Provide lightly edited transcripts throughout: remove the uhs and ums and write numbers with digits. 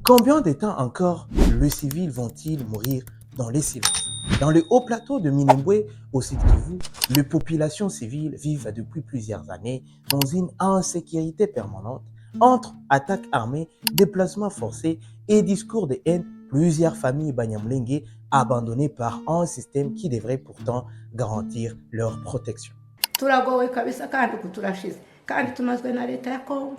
Combien de temps encore les civils vont-ils mourir dans les silences? Dans le haut plateau de Minembwe, au Sud Kivu, les populations civiles vivent depuis plusieurs années dans une insécurité permanente entre attaques armées, déplacements forcés et discours de haine. Plusieurs familles Banyamulenge abandonnées par un système qui devrait pourtant garantir leur protection. Turagowe kabisa kandi kuturashize kandi tumazwe na leta ya Kongo.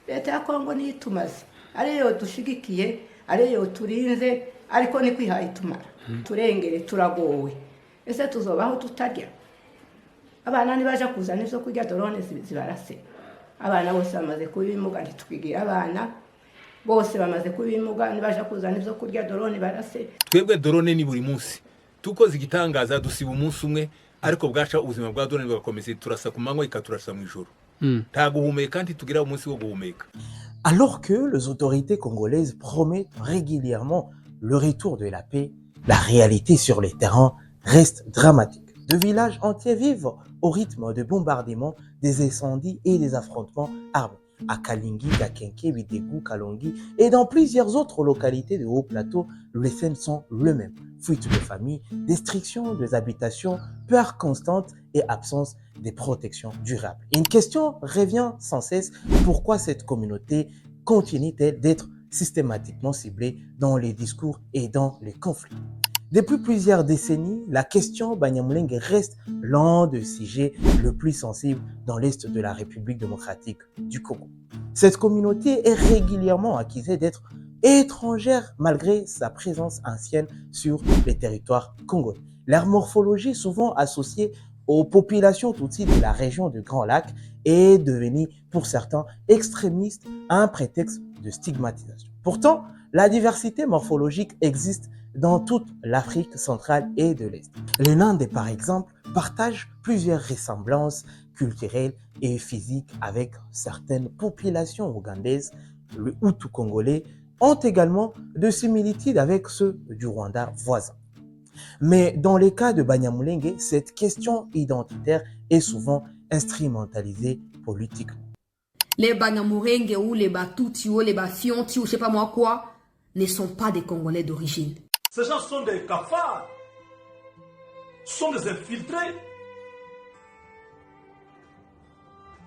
Leta ya Kongo ni itumaze ariyo dushigikiye ariyo turinze ariko ni kwihaye itumara turengere turagowe ese tuzobaho tutarya abana nibaje kuzana ivyo kurya drone zibarase abana bose bamaze kubimuga ntitwigira abana bose bamaze kubimuga nibaje kuzana ivyo kurya drone barase twebwe drone ni buri munsi tukoze igitangaza dusiba umunsi umwe ariko bwaca ubuzima bwa drone bagakomeza turasa ku manywa ikaturasa mu ijoro nta guhumeka ntitugira umunsi wo guhumeka. Alors que les autorités congolaises promettent régulièrement le retour de la paix, la réalité sur les terrains reste dramatique. De villages entiers vivent au rythme de bombardements, des incendies et des affrontements armés. À Kalingi, Gakenke, Bidegou, Kalongi et dans plusieurs autres localités de haut plateau, les scènes sont les mêmes. Fuite de familles, destruction des habitations, peur constante et absence de protection durable. Une question revient sans cesse, pourquoi cette communauté continue-t-elle d'être systématiquement ciblée dans les discours et dans les conflits? Depuis plusieurs décennies, la question Banyamulenge reste l'un des sujets le plus sensibles dans l'est de la République démocratique du Congo. Cette communauté est régulièrement accusée d'être étrangère malgré sa présence ancienne sur les territoires congolais. Leur morphologie, souvent associée aux populations tutsis de la région du Grand Lac, est devenue pour certains extrémistes un prétexte de stigmatisation. Pourtant, la diversité morphologique existe dans toute l'Afrique centrale et de l'Est. Les Nandais, par exemple, partagent plusieurs ressemblances culturelles et physiques avec certaines populations ougandaises. Les Hutus congolais ont également de similitudes avec ceux du Rwanda voisin. Mais dans les cas de Banyamulenge, cette question identitaire est souvent instrumentalisée politiquement. Les Banyamulenge ou les Batuti ou les Bafionti ou je sais pas moi quoi ne sont pas des Congolais d'origine. Ces gens sont des cafards, sont des infiltrés.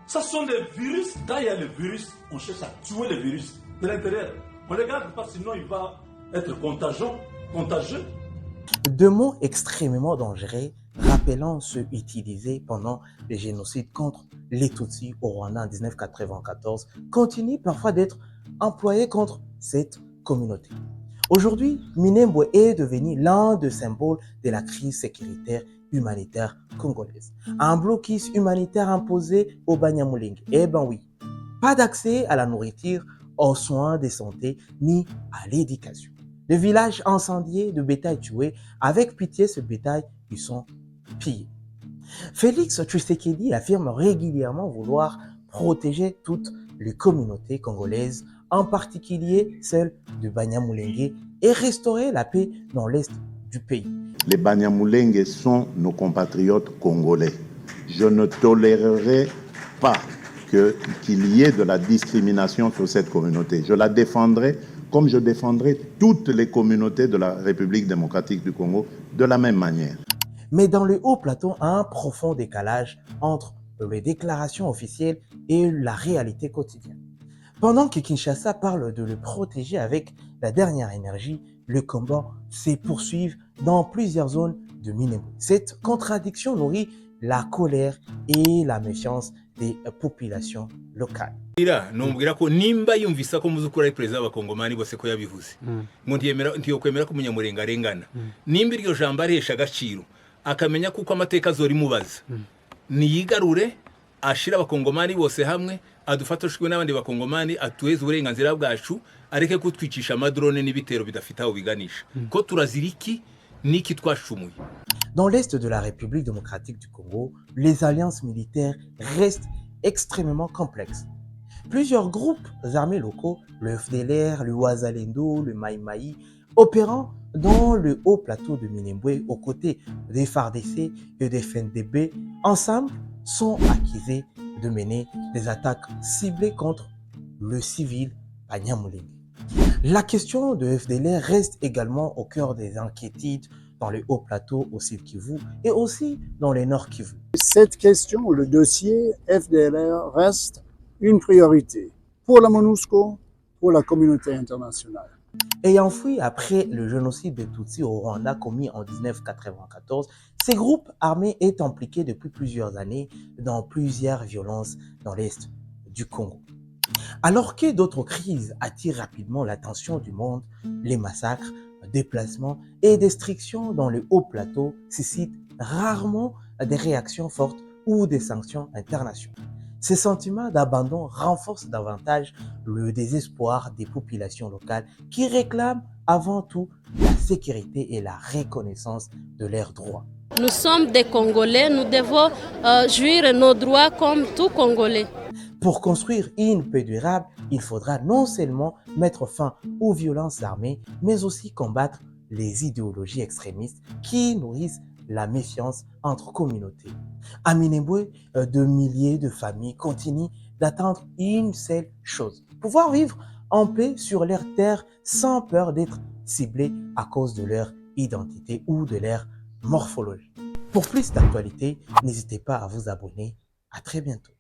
Ce sont des virus. Quand il y a le virus, on cherche à tuer le virus de l'intérieur. On ne le garde pas, sinon il va être contagieux. Deux mots extrêmement dangereux, rappelant ceux utilisés pendant le génocide contre les Tutsis au Rwanda en 1994, continuent parfois d'être employés contre cette communauté. Aujourd'hui, Minembwe est devenu l'un des symboles de la crise sécuritaire humanitaire congolaise. Un blocus humanitaire imposé aux Banyamulenge. Eh ben oui, pas d'accès à la nourriture, aux soins de santé, ni à l'éducation. Les villages incendiés, de bétail tué, avec pitié ce bétail, ils sont pillés. Félix Tshisekedi affirme régulièrement vouloir protéger toutes les communautés congolaises, en particulier celle de Banyamulenge, et restaurer la paix dans l'est du pays. Les Banyamulenge sont nos compatriotes congolais. Je ne tolérerai pas qu'il y ait de la discrimination sur cette communauté. Je la défendrai comme je défendrai toutes les communautés de la République démocratique du Congo de la même manière. Mais dans le haut plateau, un profond décalage entre les déclarations officielles et la réalité quotidienne. Pendant que Kinshasa parle de le protéger avec la dernière énergie, le combat se poursuit dans plusieurs zones de Minembwe. Cette contradiction nourrit la colère et la méfiance des populations locales. Numbwira ko nimba yumvisa ko muzukura ari president w'abakongomani bose ko yabivuze ngo ntiyokwemera ko Munyamurenga arengana nimba iryo jambo aresha agaciro akamenya kuko amateka azori mubaza niyigarure ashira abakongomani bose hamwe adufatashwe n'abandi bakongomani atuweze uburenganzira bwacu areke kutwicisha amadrone n'ibitero bidafite aho biganisha ko turaziriki niki twashumuye. Dans l'est de la République démocratique du Congo, les alliances militaires restent extrêmement complexes. Plusieurs groupes armés locaux, le FDLR, le Wazalendo, le Mai Mai, opérant dans le haut plateau de Minembwe aux côtés des FARDC et des FNDB, ensemble sont accusés de mener des attaques ciblées contre le civil Banyamulenge. La question de FDLR reste également au cœur des inquiétudes dans les hauts plateaux au Sud Kivu et aussi dans les Nord Kivu. Cette question, le dossier FDLR reste une priorité pour la MONUSCO, pour la communauté internationale. Ayant fui après le génocide des Tutsis au Rwanda commis en 1994, ces groupes armés est impliqués depuis plusieurs années dans plusieurs violences dans l'Est du Congo. Alors que d'autres crises attirent rapidement l'attention du monde, les massacres, déplacements et destructions dans les hauts plateaux suscitent rarement des réactions fortes ou des sanctions internationales. Ces sentiments d'abandon renforcent davantage le désespoir des populations locales qui réclament avant tout la sécurité et la reconnaissance de leurs droits. Nous sommes des Congolais, nous devons jouir nos droits comme tout Congolais. Pour construire une paix durable, il faudra non seulement mettre fin aux violences armées, mais aussi combattre les idéologies extrémistes qui nourrissent la méfiance entre communautés. À Minembwe, de milliers de familles continuent d'attendre une seule chose: pouvoir vivre en paix sur leur terre sans peur d'être ciblés à cause de leur identité ou de leur morphologie. Pour plus d'actualités, n'hésitez pas à vous abonner. À très bientôt.